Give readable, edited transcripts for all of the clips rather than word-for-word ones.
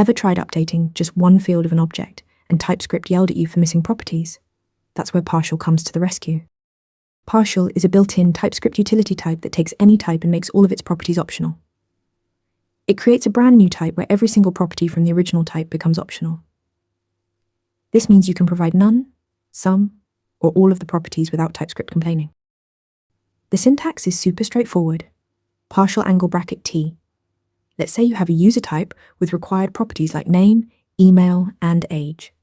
Ever tried updating just one field of an object and TypeScript yelled at you for missing properties? That's where partial comes to the rescue. Partial is a built-in TypeScript utility type that takes any type and makes all of its properties optional. It creates a brand new type where every single property from the original type becomes optional. This means you can provide none, some, or all of the properties without TypeScript complaining. The syntax is super straightforward. Partial angle bracket T. Let's say you have a user type with required properties like name, email, and age.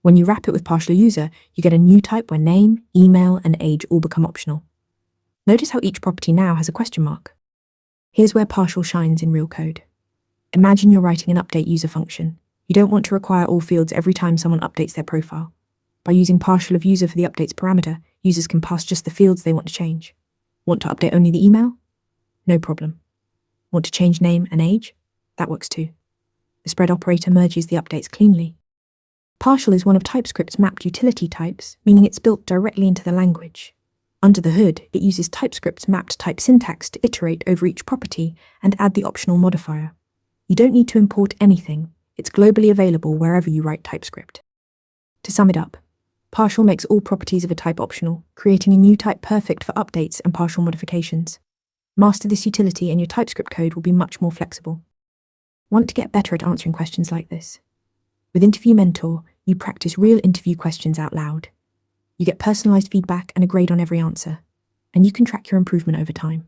When you wrap it with partial user, you get a new type where name, email, and age all become optional. Notice how each property now has a question mark. Here's where partial shines in real code. Imagine you're writing an update user function. You don't want to require all fields every time someone updates their profile. By using partial of user for the updates parameter, users can pass just the fields they want to change. Want to update only the email? No problem. Want to change name and age? That works too. The spread operator merges the updates cleanly. Partial is one of TypeScript's mapped utility types, meaning it's built directly into the language. Under the hood, it uses TypeScript's mapped type syntax to iterate over each property and add the optional modifier. You don't need to import anything. It's globally available wherever you write TypeScript. To sum it up, partial makes all properties of a type optional, creating a new type perfect for updates and partial modifications. Master this utility and your TypeScript code will be much more flexible. Want to get better at answering questions like this? With Interview Mentor, you practice real interview questions out loud. You get personalized feedback and a grade on every answer, and you can track your improvement over time.